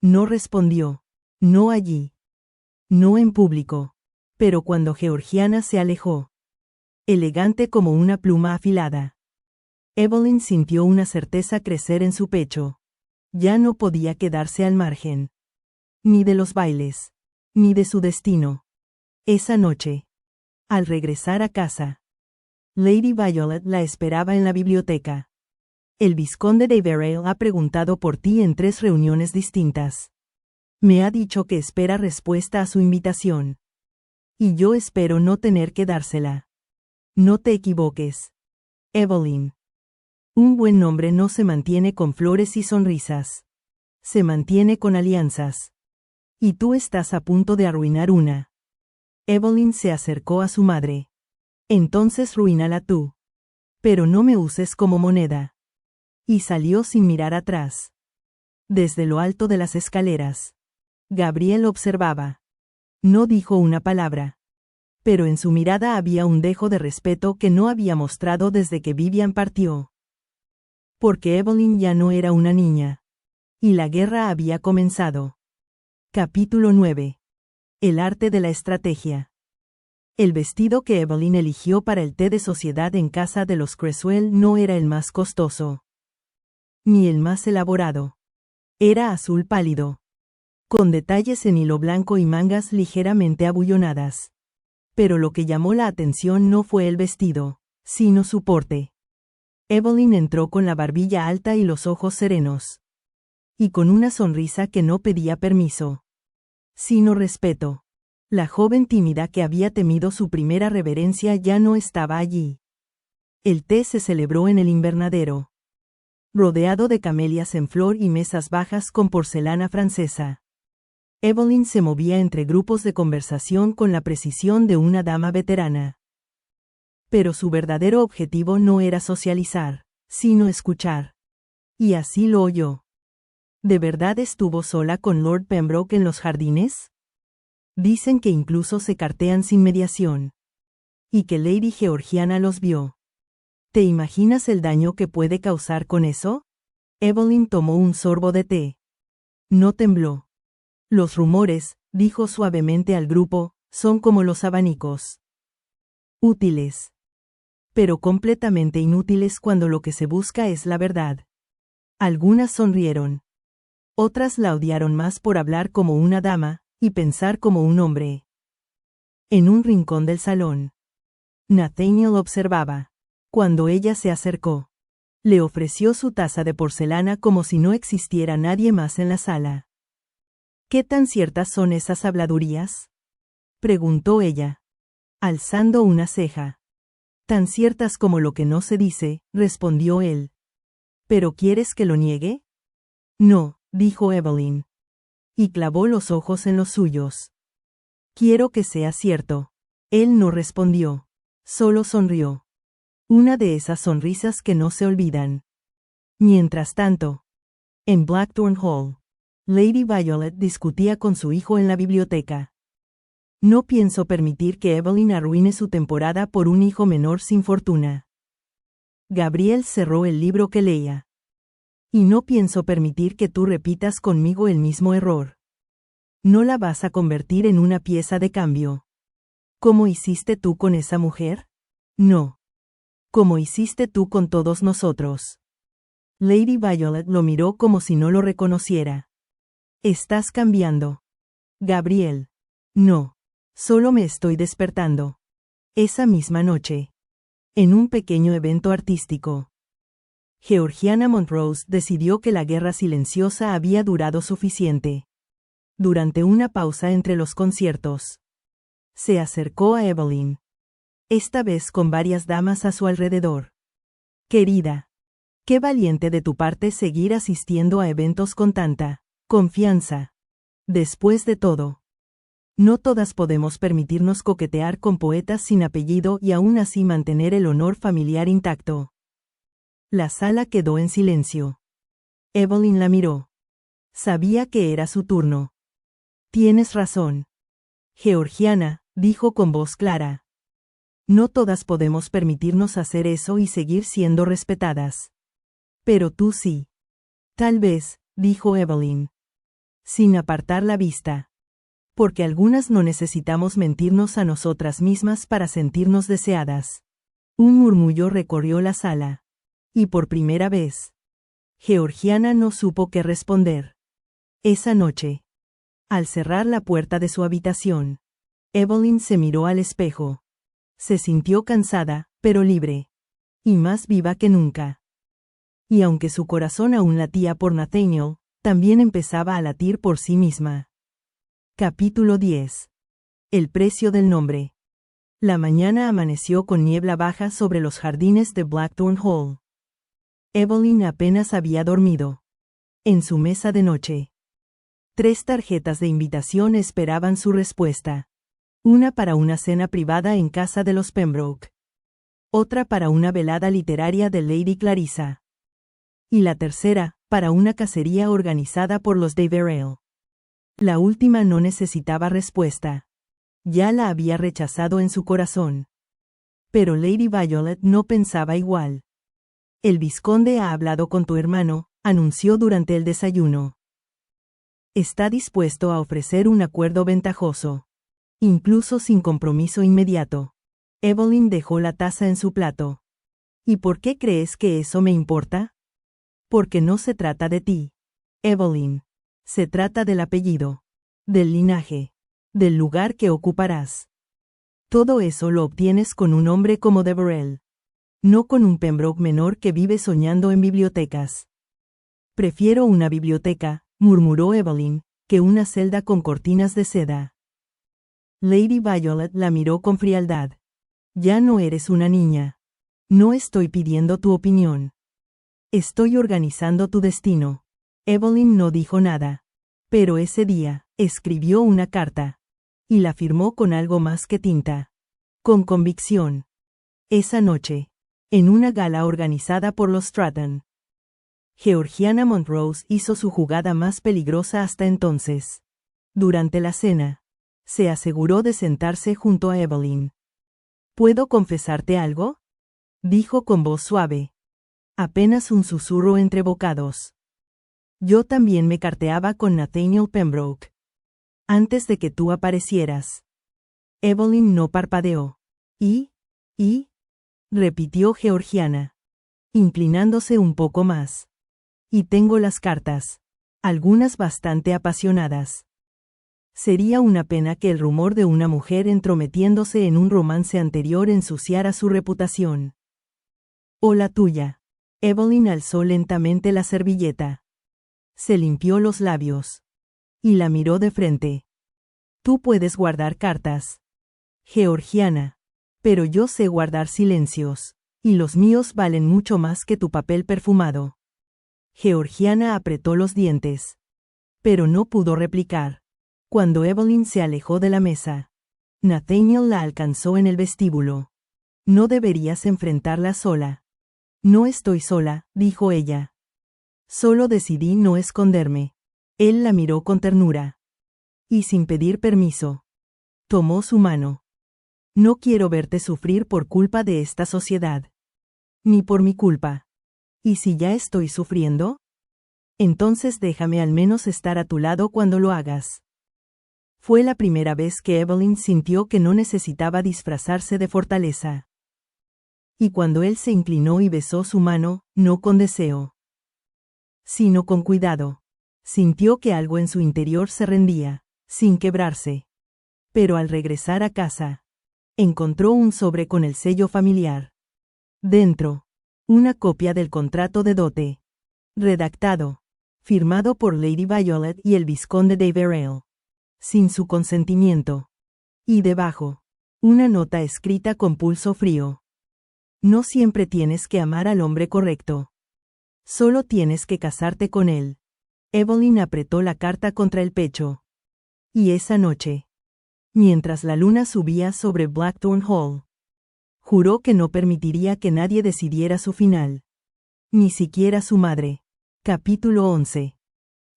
No respondió. No allí. No en público. Pero cuando Georgiana se alejó. Elegante como una pluma afilada. Evelyn sintió una certeza crecer en su pecho. Ya no podía quedarse al margen. Ni de los bailes. Ni de su destino. Esa noche. Al regresar a casa. Lady Violet la esperaba en la biblioteca. El vizconde de Verale ha preguntado por ti en 3 reuniones distintas. Me ha dicho que espera respuesta a su invitación. Y yo espero no tener que dársela. No te equivoques, Evelyn. Un buen nombre no se mantiene con flores y sonrisas. Se mantiene con alianzas. Y tú estás a punto de arruinar una. Evelyn se acercó a su madre. Entonces ruínala tú. Pero no me uses como moneda. Y salió sin mirar atrás. Desde lo alto de las escaleras. Gabriel observaba. No dijo una palabra. Pero en su mirada había un dejo de respeto que no había mostrado desde que Vivian partió. Porque Evelyn ya no era una niña. Y la guerra había comenzado. Capítulo 9. El arte de la estrategia. El vestido que Evelyn eligió para el té de sociedad en casa de los Creswell no era el más costoso. Ni el más elaborado. Era azul pálido. Con detalles en hilo blanco y mangas ligeramente abullonadas. Pero lo que llamó la atención no fue el vestido, sino su porte. Evelyn entró con la barbilla alta y los ojos serenos. Y con una sonrisa que no pedía permiso, sino respeto. La joven tímida que había temido su primera reverencia ya no estaba allí. El té se celebró en el invernadero, rodeado de camelias en flor y mesas bajas con porcelana francesa. Evelyn se movía entre grupos de conversación con la precisión de una dama veterana. Pero su verdadero objetivo no era socializar, sino escuchar. Y así lo oyó. ¿De verdad estuvo sola con Lord Pembroke en los jardines? Dicen que incluso se cartean sin mediación. Y que Lady Georgiana los vio. ¿Te imaginas el daño que puede causar con eso? Evelyn tomó un sorbo de té. No tembló. Los rumores, dijo suavemente al grupo, son como los abanicos. Útiles. Pero completamente inútiles cuando lo que se busca es la verdad. Algunas sonrieron. Otras la odiaron más por hablar como una dama, y pensar como un hombre. En un rincón del salón, Nathaniel observaba. Cuando ella se acercó, le ofreció su taza de porcelana como si no existiera nadie más en la sala. ¿Qué tan ciertas son esas habladurías?, preguntó ella, alzando una ceja. Tan ciertas como lo que no se dice, respondió él. ¿Pero quieres que lo niegue? No, dijo Evelyn. Y clavó los ojos en los suyos. Quiero que sea cierto. Él no respondió. Solo sonrió. Una de esas sonrisas que no se olvidan. Mientras tanto, en Blackthorn Hall, Lady Violet discutía con su hijo en la biblioteca. No pienso permitir que Evelyn arruine su temporada por un hijo menor sin fortuna. Gabriel cerró el libro que leía. Y no pienso permitir que tú repitas conmigo el mismo error. No la vas a convertir en una pieza de cambio. ¿Cómo hiciste tú con esa mujer? No. ¿Cómo hiciste tú con todos nosotros? Lady Violet lo miró como si no lo reconociera. Estás cambiando. Gabriel. No. Solo me estoy despertando. Esa misma noche. En un pequeño evento artístico. Georgiana Montrose decidió que la guerra silenciosa había durado suficiente. Durante una pausa entre los conciertos, se acercó a Evelyn. Esta vez con varias damas a su alrededor. Querida, qué valiente de tu parte seguir asistiendo a eventos con tanta confianza. Después de todo, no todas podemos permitirnos coquetear con poetas sin apellido y aún así mantener el honor familiar intacto. La sala quedó en silencio. Evelyn la miró. Sabía que era su turno. Tienes razón. Georgiana, dijo con voz clara. No todas podemos permitirnos hacer eso y seguir siendo respetadas. Pero tú sí. Tal vez, dijo Evelyn. Sin apartar la vista. Porque algunas no necesitamos mentirnos a nosotras mismas para sentirnos deseadas. Un murmullo recorrió la sala. Y por primera vez, Georgiana no supo qué responder. Esa noche, al cerrar la puerta de su habitación, Evelyn se miró al espejo. Se sintió cansada, pero libre. Y más viva que nunca. Y aunque su corazón aún latía por Nathaniel, también empezaba a latir por sí misma. Capítulo 10. El precio del nombre. La mañana amaneció con niebla baja sobre los jardines de Blackthorn Hall. Evelyn apenas había dormido. En su mesa de noche, 3 tarjetas de invitación esperaban su respuesta. Una para una cena privada en casa de los Pembroke. Otra para una velada literaria de Lady Clarissa. Y la tercera, para una cacería organizada por los Deverell. La última no necesitaba respuesta. Ya la había rechazado en su corazón. Pero Lady Violet no pensaba igual. El vizconde ha hablado con tu hermano, anunció durante el desayuno. Está dispuesto a ofrecer un acuerdo ventajoso. Incluso sin compromiso inmediato. Evelyn dejó la taza en su plato. ¿Y por qué crees que eso me importa? Porque no se trata de ti, Evelyn. Se trata del apellido, del linaje, del lugar que ocuparás. Todo eso lo obtienes con un hombre como Deverell. No con un Pembroke menor que vive soñando en bibliotecas. Prefiero una biblioteca, murmuró Evelyn, que una celda con cortinas de seda. Lady Violet la miró con frialdad. Ya no eres una niña. No estoy pidiendo tu opinión. Estoy organizando tu destino. Evelyn no dijo nada. Pero ese día, escribió una carta. Y la firmó con algo más que tinta. Con convicción. Esa noche, en una gala organizada por los Stratton, Georgiana Montrose hizo su jugada más peligrosa hasta entonces. Durante la cena, se aseguró de sentarse junto a Evelyn. ¿Puedo confesarte algo?, dijo con voz suave. Apenas un susurro entre bocados. Yo también me carteaba con Nathaniel Pembroke. Antes de que tú aparecieras. Evelyn no parpadeó. ¿Y? Repitió Georgiana, inclinándose un poco más. Y tengo las cartas. Algunas bastante apasionadas. Sería una pena que el rumor de una mujer entrometiéndose en un romance anterior ensuciara su reputación. O la tuya. Evelyn alzó lentamente la servilleta. Se limpió los labios. Y la miró de frente. Tú puedes guardar cartas, Georgiana. Pero yo sé guardar silencios. Y los míos valen mucho más que tu papel perfumado. Georgiana apretó los dientes. Pero no pudo replicar. Cuando Evelyn se alejó de la mesa, Nathaniel la alcanzó en el vestíbulo. No deberías enfrentarla sola. No estoy sola, dijo ella. Solo decidí no esconderme. Él la miró con ternura. Y sin pedir permiso, tomó su mano. No quiero verte sufrir por culpa de esta sociedad. Ni por mi culpa. ¿Y si ya estoy sufriendo? Entonces déjame al menos estar a tu lado cuando lo hagas. Fue la primera vez que Evelyn sintió que no necesitaba disfrazarse de fortaleza. Y cuando él se inclinó y besó su mano, no con deseo, sino con cuidado, sintió que algo en su interior se rendía, sin quebrarse. Pero al regresar a casa, encontró un sobre con el sello familiar. Dentro, una copia del contrato de dote. Redactado, firmado por Lady Violet y el vizconde Deverell. Sin su consentimiento. Y debajo, una nota escrita con pulso frío. No siempre tienes que amar al hombre correcto. Solo tienes que casarte con él. Evelyn apretó la carta contra el pecho. Y esa noche, mientras la luna subía sobre Blackthorn Hall, juró que no permitiría que nadie decidiera su final. Ni siquiera su madre. Capítulo 11.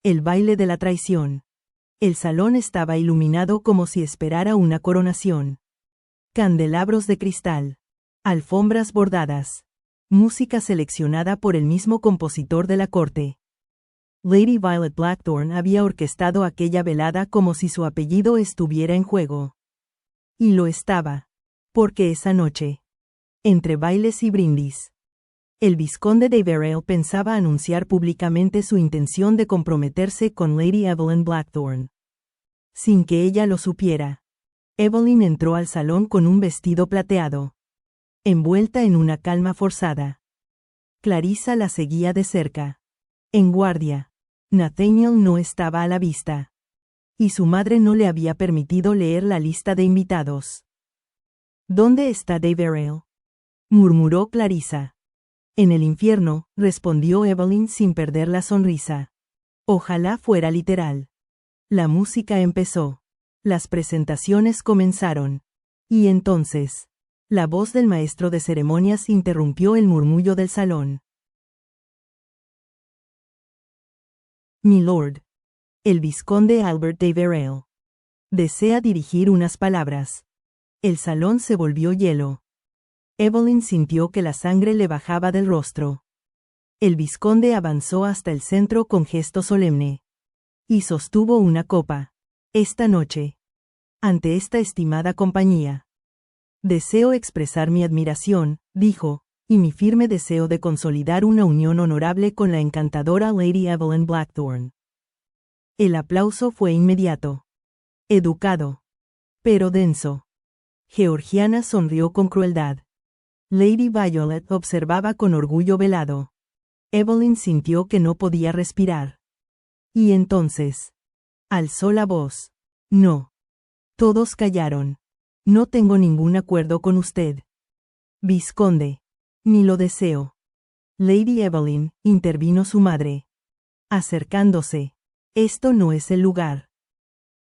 El baile de la traición. El salón estaba iluminado como si esperara una coronación. Candelabros de cristal. Alfombras bordadas. Música seleccionada por el mismo compositor de la corte. Lady Violet Blackthorn había orquestado aquella velada como si su apellido estuviera en juego. Y lo estaba. Porque esa noche, entre bailes y brindis, el vizconde Deverell pensaba anunciar públicamente su intención de comprometerse con Lady Evelyn Blackthorn. Sin que ella lo supiera, Evelyn entró al salón con un vestido plateado, envuelta en una calma forzada. Clarissa la seguía de cerca. En guardia. Nathaniel no estaba a la vista. Y su madre no le había permitido leer la lista de invitados. ¿Dónde está Deverell?, murmuró Clarissa. En el infierno, respondió Evelyn sin perder la sonrisa. Ojalá fuera literal. La música empezó. Las presentaciones comenzaron. Y entonces, la voz del maestro de ceremonias interrumpió el murmullo del salón. Mi lord. El vizconde Albert Deverell desea dirigir unas palabras. El salón se volvió hielo. Evelyn sintió que la sangre le bajaba del rostro. El vizconde avanzó hasta el centro con gesto solemne. Y sostuvo una copa. Esta noche. Ante esta estimada compañía. Deseo expresar mi admiración, dijo, y mi firme deseo de consolidar una unión honorable con la encantadora Lady Evelyn Blackthorne. El aplauso fue inmediato. Educado. Pero denso. Georgiana sonrió con crueldad. Lady Violet observaba con orgullo velado. Evelyn sintió que no podía respirar. Y entonces. Alzó la voz. No. Todos callaron. No tengo ningún acuerdo con usted. Vizconde. Ni lo deseo. Lady Evelyn, intervino su madre. Acercándose. Esto no es el lugar.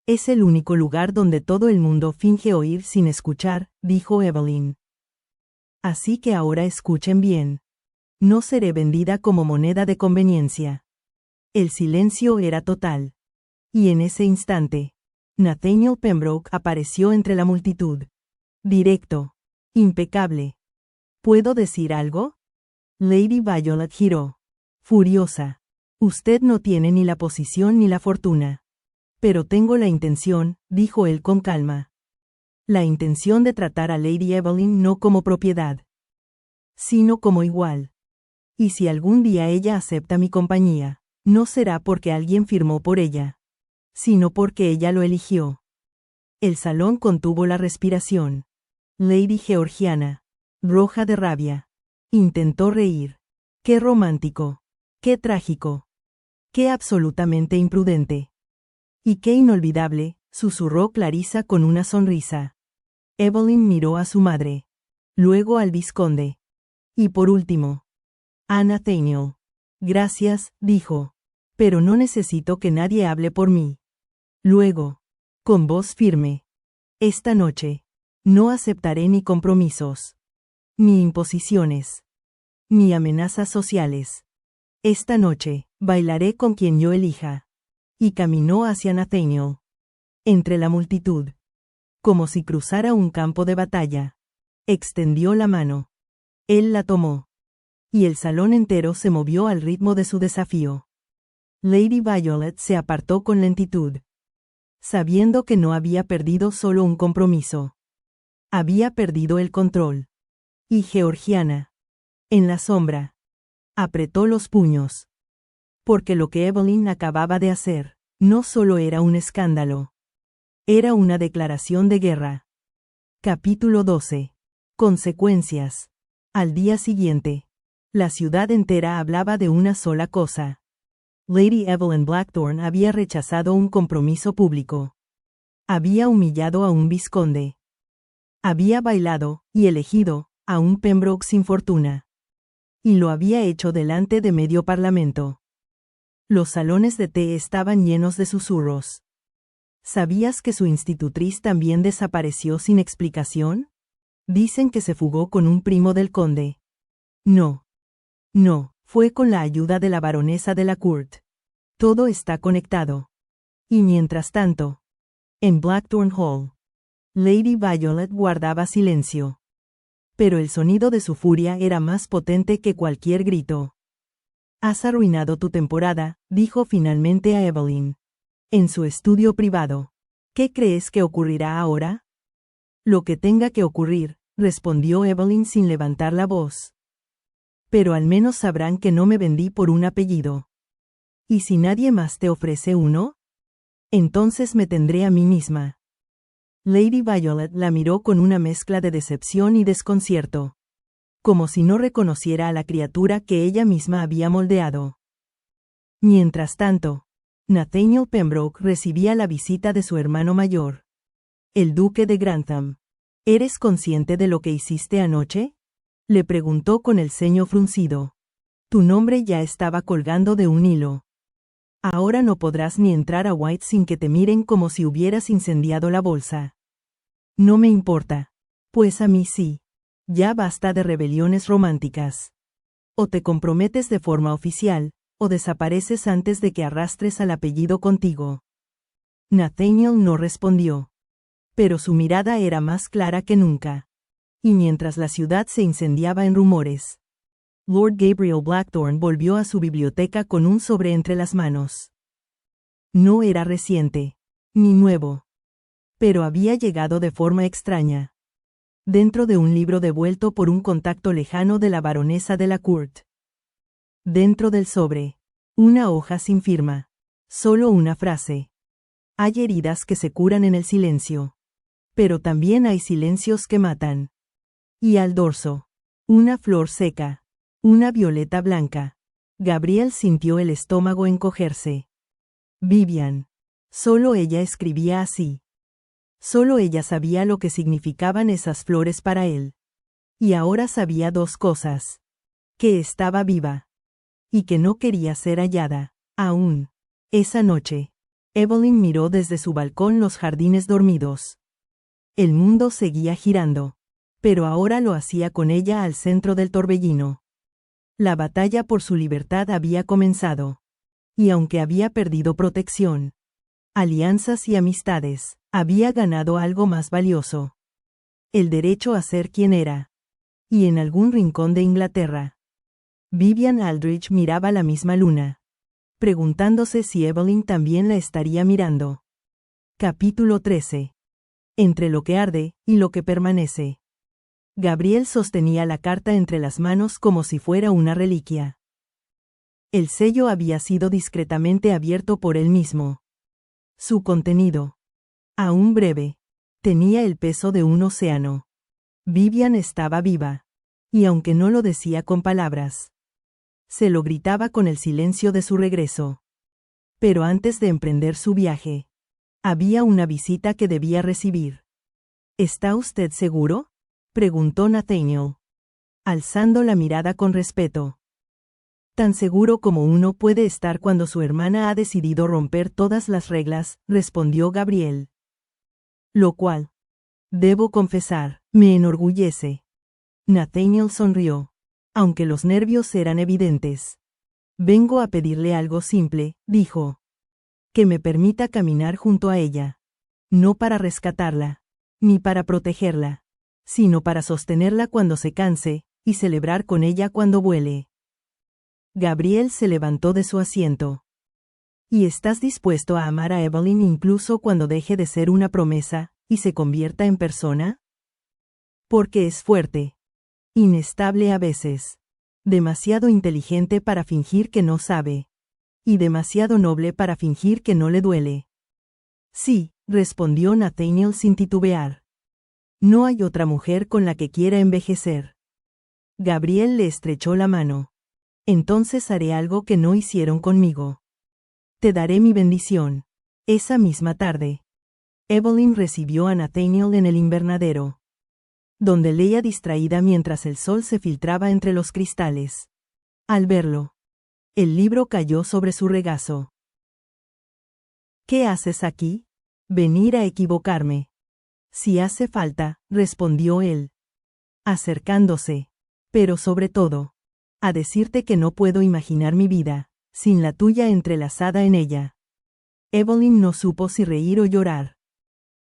Es el único lugar donde todo el mundo finge oír sin escuchar, dijo Evelyn. Así que ahora escuchen bien. No seré vendida como moneda de conveniencia. El silencio era total. Y en ese instante, Nathaniel Pembroke apareció entre la multitud. Directo. Impecable. ¿Puedo decir algo? Lady Violet giró. Furiosa. Usted no tiene ni la posición ni la fortuna. Pero tengo la intención, dijo él con calma. La intención de tratar a Lady Evelyn no como propiedad, sino como igual. Y si algún día ella acepta mi compañía, no será porque alguien firmó por ella, sino porque ella lo eligió. El salón contuvo la respiración. Lady Georgiana, roja de rabia, intentó reír. Qué romántico, qué trágico, qué absolutamente imprudente. Y qué inolvidable, susurró Clarissa con una sonrisa. Evelyn miró a su madre. Luego al vizconde. Y por último, a Nathaniel. Gracias, dijo. Pero no necesito que nadie hable por mí. Luego, con voz firme. Esta noche, no aceptaré ni compromisos, ni imposiciones, ni amenazas sociales. Esta noche, bailaré con quien yo elija. Y caminó hacia Nathaniel. Entre la multitud. Como si cruzara un campo de batalla. Extendió la mano. Él la tomó. Y el salón entero se movió al ritmo de su desafío. Lady Violet se apartó con lentitud. Sabiendo que no había perdido solo un compromiso. Había perdido el control. Y Georgiana. En la sombra. Apretó los puños. Porque lo que Evelyn acababa de hacer, no solo era un escándalo. Era una declaración de guerra. Capítulo 12. Consecuencias. Al día siguiente, la ciudad entera hablaba de una sola cosa. Lady Evelyn Blackthorne había rechazado un compromiso público. Había humillado a un vizconde. Había bailado, y elegido, a un Pembroke sin fortuna. Y lo había hecho delante de medio parlamento. Los salones de té estaban llenos de susurros. ¿Sabías que su institutriz también desapareció sin explicación? Dicen que se fugó con un primo del conde. No. No, fue con la ayuda de la baronesa de la Court. Todo está conectado. Y mientras tanto, en Blackthorne Hall, Lady Violet guardaba silencio. Pero el sonido de su furia era más potente que cualquier grito. Has arruinado tu temporada, dijo finalmente a Evelyn. En su estudio privado. ¿Qué crees que ocurrirá ahora? Lo que tenga que ocurrir, respondió Evelyn sin levantar la voz. Pero al menos sabrán que no me vendí por un apellido. ¿Y si nadie más te ofrece uno? Entonces me tendré a mí misma. Lady Violet la miró con una mezcla de decepción y desconcierto. Como si no reconociera a la criatura que ella misma había moldeado. Mientras tanto, Nathaniel Pembroke recibía la visita de su hermano mayor, el duque de Grantham. ¿Eres consciente de lo que hiciste anoche? Le preguntó con el ceño fruncido. Tu nombre ya estaba colgando de un hilo. Ahora no podrás ni entrar a White sin que te miren como si hubieras incendiado la bolsa. No me importa. Pues a mí sí. Ya basta de rebeliones románticas. O te comprometes de forma oficial, o desapareces antes de que arrastres al apellido contigo. Nathaniel no respondió. Pero su mirada era más clara que nunca. Y mientras la ciudad se incendiaba en rumores, Lord Gabriel Blackthorne volvió a su biblioteca con un sobre entre las manos. No era reciente, ni nuevo. Pero había llegado de forma extraña. Dentro de un libro devuelto por un contacto lejano de la baronesa de la Court. Dentro del sobre, una hoja sin firma. Solo una frase. Hay heridas que se curan en el silencio. Pero también hay silencios que matan. Y al dorso, una flor seca. Una violeta blanca. Gabriel sintió el estómago encogerse. Vivian. Solo ella escribía así. Solo ella sabía lo que significaban esas flores para él. Y ahora sabía dos cosas. Que estaba viva. Y que no quería ser hallada, aún. Esa noche, Evelyn miró desde su balcón los jardines dormidos. El mundo seguía girando. Pero ahora lo hacía con ella al centro del torbellino. La batalla por su libertad había comenzado. Y aunque había perdido protección, alianzas y amistades, había ganado algo más valioso. El derecho a ser quien era. Y en algún rincón de Inglaterra, Vivian Aldrich miraba la misma luna, preguntándose si Evelyn también la estaría mirando. Capítulo 13. Entre lo que arde y lo que permanece. Gabriel sostenía la carta entre las manos como si fuera una reliquia. El sello había sido discretamente abierto por él mismo. Su contenido, aún breve, tenía el peso de un océano. Vivian estaba viva. Y aunque no lo decía con palabras, se lo gritaba con el silencio de su regreso. Pero antes de emprender su viaje, había una visita que debía recibir. ¿Está usted seguro?, preguntó Nathaniel, alzando la mirada con respeto. Tan seguro como uno puede estar cuando su hermana ha decidido romper todas las reglas, respondió Gabriel. Lo cual, debo confesar, me enorgullece. Nathaniel sonrió, aunque los nervios eran evidentes. Vengo a pedirle algo simple, dijo. Que me permita caminar junto a ella. No para rescatarla, ni para protegerla, sino para sostenerla cuando se canse, y celebrar con ella cuando vuele. Gabriel se levantó de su asiento. ¿Y estás dispuesto a amar a Evelyn incluso cuando deje de ser una promesa, y se convierta en persona? Porque es fuerte. Inestable a veces. Demasiado inteligente para fingir que no sabe. Y demasiado noble para fingir que no le duele. Sí, respondió Nathaniel sin titubear. No hay otra mujer con la que quiera envejecer. Gabriel le estrechó la mano. Entonces haré algo que no hicieron conmigo. Te daré mi bendición. Esa misma tarde, Evelyn recibió a Nathaniel en el invernadero, donde leía distraída mientras el sol se filtraba entre los cristales. Al verlo, el libro cayó sobre su regazo. ¿Qué haces aquí? Venir a equivocarme. Si hace falta, respondió él, acercándose, pero sobre todo, a decirte que no puedo imaginar mi vida sin la tuya entrelazada en ella. Evelyn no supo si reír o llorar.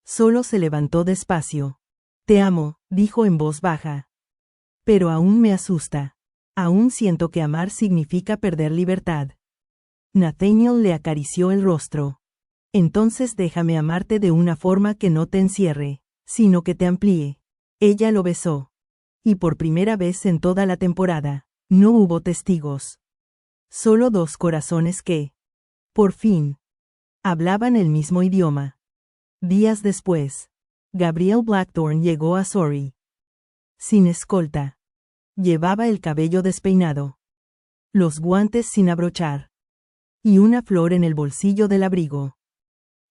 Solo se levantó despacio. Te amo, dijo en voz baja. Pero aún me asusta. Aún siento que amar significa perder libertad. Nathaniel le acarició el rostro. Entonces déjame amarte de una forma que no te encierre, sino que te amplíe. Ella lo besó. Y por primera vez en toda la temporada, no hubo testigos. Solo dos corazones que, por fin, hablaban el mismo idioma. Días después, Gabriel Blackthorne llegó a Surrey. Sin escolta. Llevaba el cabello despeinado, los guantes sin abrochar, y una flor en el bolsillo del abrigo.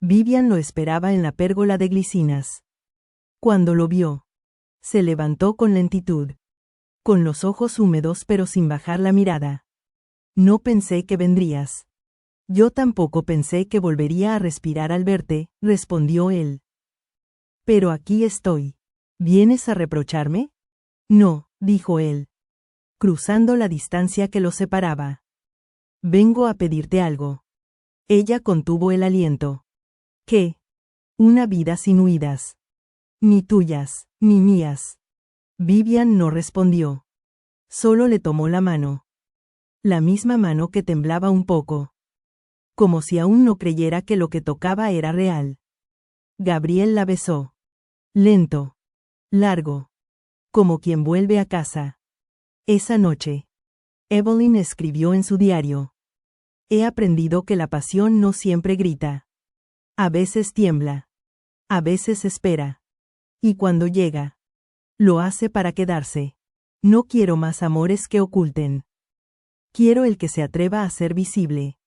Vivian lo esperaba en la pérgola de glicinas. Cuando lo vio, Se levantó con lentitud, con los ojos húmedos pero sin bajar la mirada. No pensé que vendrías. Yo tampoco pensé que volvería a respirar al verte, respondió él. Pero aquí estoy. ¿Vienes a reprocharme? No, dijo él, cruzando la distancia que los separaba. Vengo a pedirte algo. Ella contuvo el aliento. ¿Qué? Una vida sin huidas. Ni tuyas, ni mías. Vivian no respondió. Solo le tomó la mano. La misma mano que temblaba un poco. Como si aún no creyera que lo que tocaba era real. Gabriel la besó. Lento. Largo. Como quien vuelve a casa. Esa noche. Evelyn escribió en su diario. He aprendido que la pasión no siempre grita. A veces tiembla. A veces espera. Y cuando llega, lo hace para quedarse. No quiero más amores que oculten. Quiero el que se atreva a ser visible.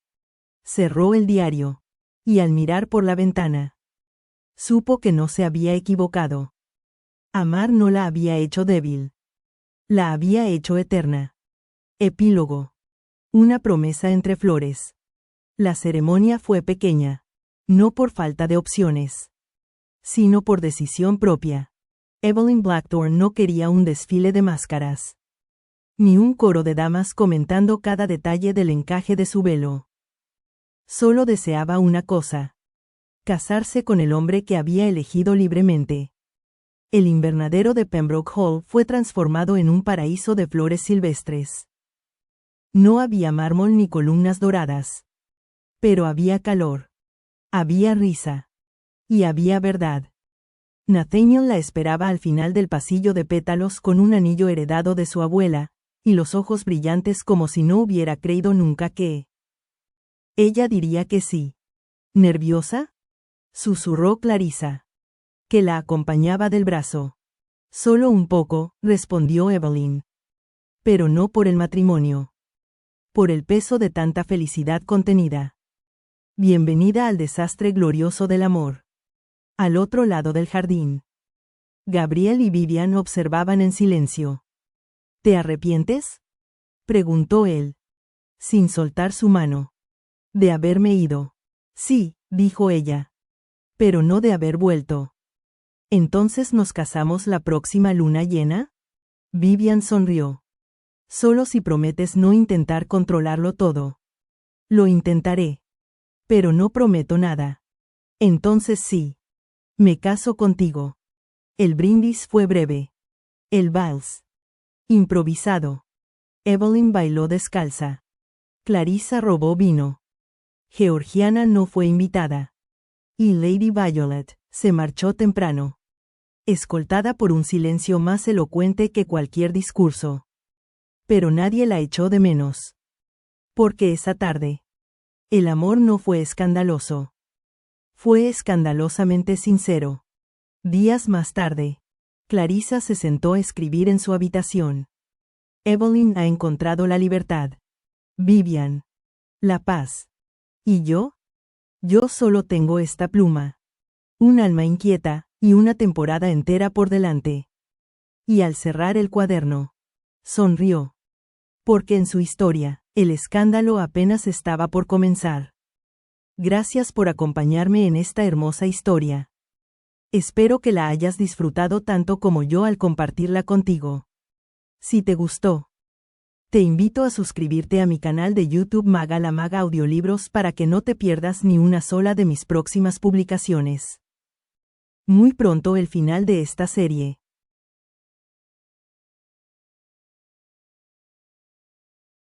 Cerró el diario. Y al mirar por la ventana, supo que no se había equivocado. Amar no la había hecho débil. La había hecho eterna. Epílogo. Una promesa entre flores. La ceremonia fue pequeña. No por falta de opciones, sino por decisión propia. Evelyn Blackthorne no quería un desfile de máscaras, ni un coro de damas comentando cada detalle del encaje de su velo. Solo deseaba una cosa: casarse con el hombre que había elegido libremente. El invernadero de Pembroke Hall fue transformado en un paraíso de flores silvestres. No había mármol ni columnas doradas. Pero había calor. Había risa. Y había verdad. Nathaniel la esperaba al final del pasillo de pétalos con un anillo heredado de su abuela, y los ojos brillantes como si no hubiera creído nunca que ella diría que sí. ¿Nerviosa?, susurró Clarissa, que la acompañaba del brazo. Solo un poco, respondió Evelyn. Pero no por el matrimonio. Por el peso de tanta felicidad contenida. Bienvenida al desastre glorioso del amor. Al otro lado del jardín. Gabriel y Vivian observaban en silencio. ¿Te arrepientes?, preguntó él, sin soltar su mano. De haberme ido. Sí, dijo ella. Pero no de haber vuelto. ¿Entonces nos casamos la próxima luna llena? Vivian sonrió. Solo si prometes no intentar controlarlo todo. Lo intentaré. Pero no prometo nada. Entonces sí. Me caso contigo. El brindis fue breve. El vals. Improvisado. Evelyn bailó descalza. Clarissa robó vino. Georgiana no fue invitada. Y Lady Violet se marchó temprano, escoltada por un silencio más elocuente que cualquier discurso. Pero nadie la echó de menos. Porque esa tarde, el amor no fue escandaloso. Fue escandalosamente sincero. Días más tarde, Clarissa se sentó a escribir en su habitación. Evelyn ha encontrado la libertad. Vivian. La paz. ¿Y yo? Yo solo tengo esta pluma. Un alma inquieta, y una temporada entera por delante. Y al cerrar el cuaderno, sonrió. Porque en su historia, el escándalo apenas estaba por comenzar. Gracias por acompañarme en esta hermosa historia. Espero que la hayas disfrutado tanto como yo al compartirla contigo. Si te gustó, te invito a suscribirte a mi canal de YouTube Maga la Maga Audiolibros para que no te pierdas ni una sola de mis próximas publicaciones. Muy pronto el final de esta serie.